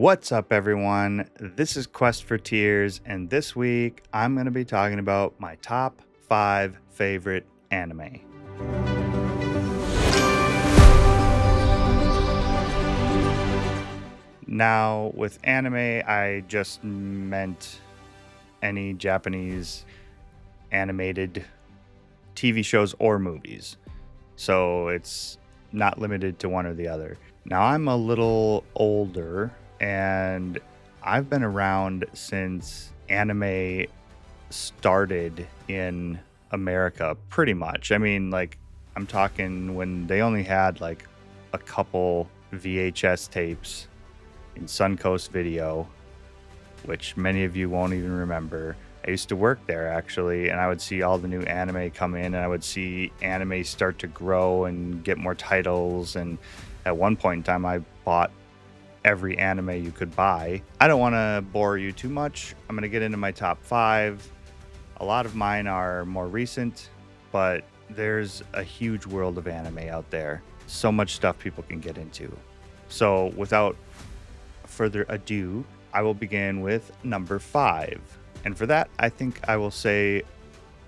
What's up, everyone? This is Quest for Tears, and this week I'm going to be talking about my top 5 favorite anime. Now, with anime, I just meant any Japanese animated TV shows or movies. So it's not limited to one or the other. Now, I'm a little older and I've been around since anime started in America, pretty much. I mean, like, I'm talking when they only had like a couple VHS tapes in Suncoast Video, which many of you won't even remember. I used to work there actually, and I would see all the new anime come in, and I would see anime start to grow and get more titles. And at one point in time, I bought every anime you could buy. I don't want to bore you too much. I'm going to get into my top 5. A lot of mine are more recent, but there's a huge world of anime out there. So much stuff people can get into. So without further ado, I will begin with number 5. And for that, I think I will say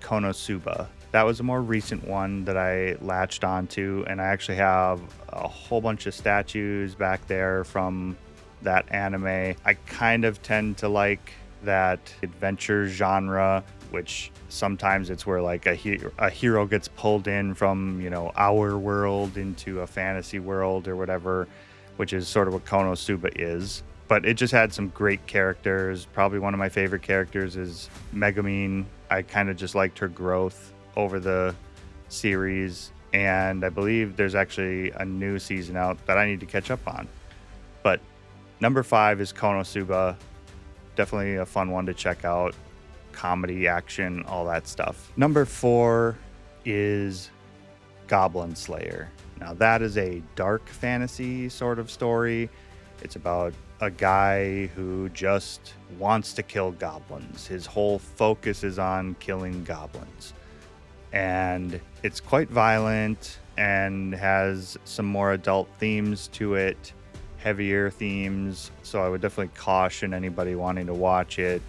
Konosuba. That was a more recent one that I latched onto, and I actually have a whole bunch of statues back there from that anime. I kind of tend to like that adventure genre, which sometimes it's where like a hero gets pulled in from, our world into a fantasy world or whatever, which is sort of what Konosuba is. But it just had some great characters. Probably one of my favorite characters is Megumin. I kind of just liked her growth over the series, and I believe there's actually a new season out that I need to catch up on. But number 5 is Konosuba. Definitely a fun one to check out. Comedy, action, all that stuff. Number 4 is Goblin Slayer. Now that is a dark fantasy sort of story. It's about a guy who just wants to kill goblins. His whole focus is on killing goblins. And it's quite violent and has some more adult themes to it, heavier themes. So I would definitely caution anybody wanting to watch it.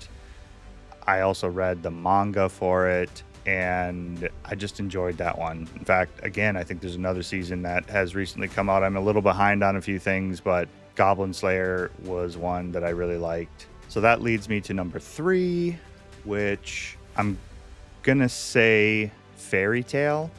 I also read the manga for it, and I just enjoyed that one. In fact, again, I think there's another season that has recently come out. I'm a little behind on a few things, but Goblin Slayer was one that I really liked. So that leads me to number 3, which I'm gonna say Fairy Tail.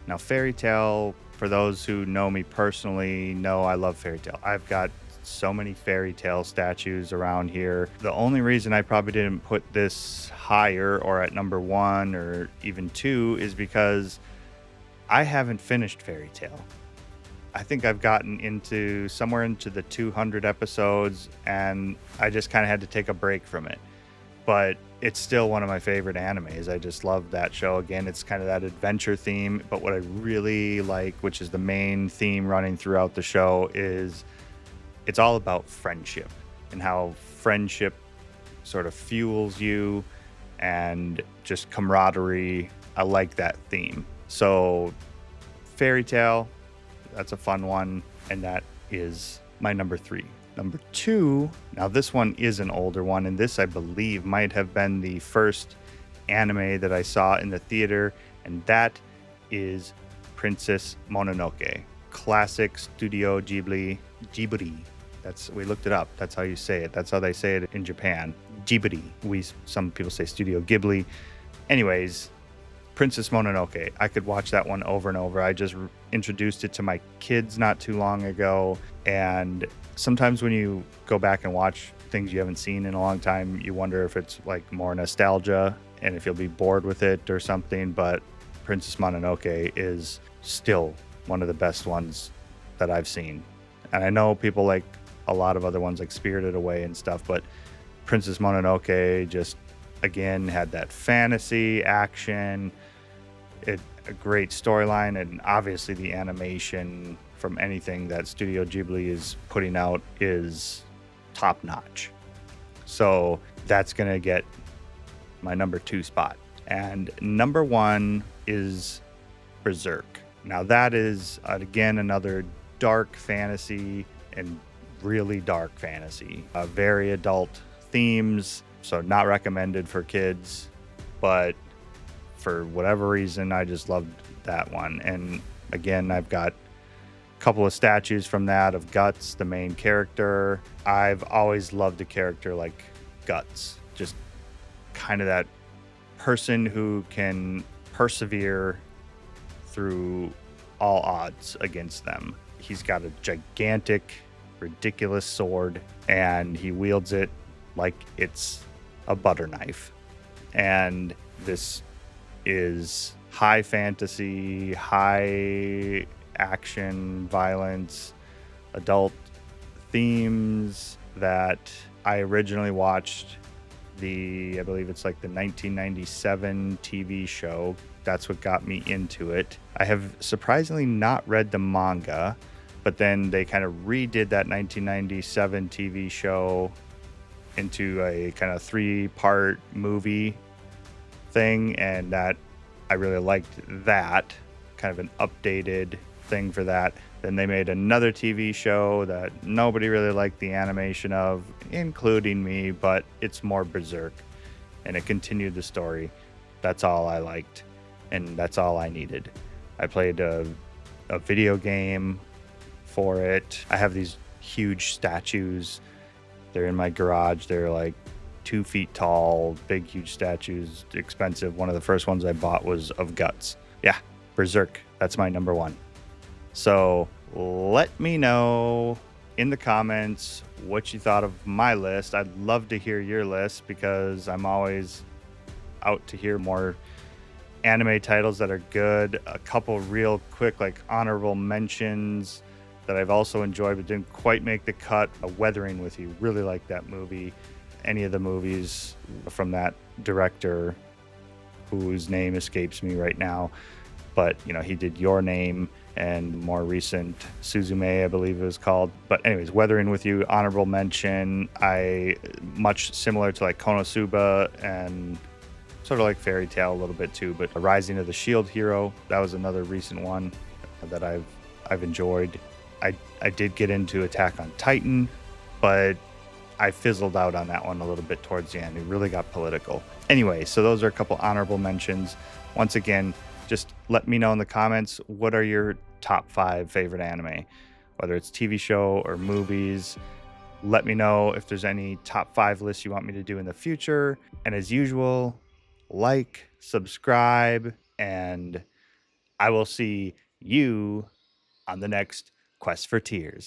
Now, Fairy Tail, for those who know me personally, know I love Fairy Tail. I've got so many Fairy Tail statues around here. The only reason I probably didn't put this higher or at number 1 or even 2 is because I haven't finished Fairy Tail. I think I've gotten into somewhere into the 200 episodes, and I just kind of had to take a break from it. But it's still one of my favorite animes. I just love that show. Again, it's kind of that adventure theme, but what I really like, which is the main theme running throughout the show, is it's all about friendship and how friendship sort of fuels you and just camaraderie. I like that theme. So Fairy Tail, that's a fun one, and that is my number 3. Number 2, now this one is an older one, and this I believe might have been the first anime that I saw in the theater, and that is Princess Mononoke. Classic Studio Ghibli. We looked it up. That's how you say it. That's how they say it in Japan. Ghibli. Some people say Studio Ghibli. Anyways, Princess Mononoke. I could watch that one over and over. I just introduced it to my kids not too long ago. And sometimes when you go back and watch things you haven't seen in a long time, you wonder if it's like more nostalgia and if you'll be bored with it or something. But Princess Mononoke is still one of the best ones that I've seen. And I know people like a lot of other ones like Spirited Away and stuff, but Princess Mononoke just, again, had that fantasy, action, a great storyline, and obviously the animation from anything that Studio Ghibli is putting out is top notch. So that's going to get my number 2 spot. And number 1 is Berserk. Now that is, again, another dark fantasy and really dark fantasy, very adult themes, so not recommended for kids, but for whatever reason, I just loved that one. And again, I've got a couple of statues from that of Guts, the main character. I've always loved a character like Guts, just kind of that person who can persevere through all odds against them. He's got a gigantic, ridiculous sword, and he wields it like it's a butter knife. And this is high fantasy, high action, violence, adult themes that I originally watched I believe it's like the 1997 TV show. That's what got me into it. I have surprisingly not read the manga, but then they kind of redid that 1997 TV show into a kind of 3-part movie thing, and that I really liked that, kind of an updated thing for that. Then they made another TV show that nobody really liked the animation of, including me, but it's more berserk, and it continued the story. That's all I liked, and that's all I needed. I played a video game for it. I have these huge statues. They're in my garage. They're like 2 feet tall, big, huge statues, expensive. One of the first ones I bought was of Guts. Yeah, Berserk. That's my number one. So let me know in the comments what you thought of my list. I'd love to hear your list because I'm always out to hear more anime titles that are good. A couple real quick, like honorable mentions that I've also enjoyed but didn't quite make the cut. Weathering with You, really like that movie. Any of the movies from that director whose name escapes me right now, but he did Your Name and more recent Suzume, I believe it was called. But anyways, Weathering with You, honorable mention. Much similar to like Konosuba and sort of like Fairy Tail a little bit too, but Rising of the Shield Hero, that was another recent one that I've enjoyed. I did get into Attack on Titan, but I fizzled out on that one a little bit towards the end. It really got political. Anyway, so those are a couple honorable mentions. Once again, just let me know in the comments, what are your top 5 favorite anime, whether it's TV show or movies. Let me know if there's any top 5 lists you want me to do in the future. And as usual, like, subscribe, and I will see you on the next Quest for Tears.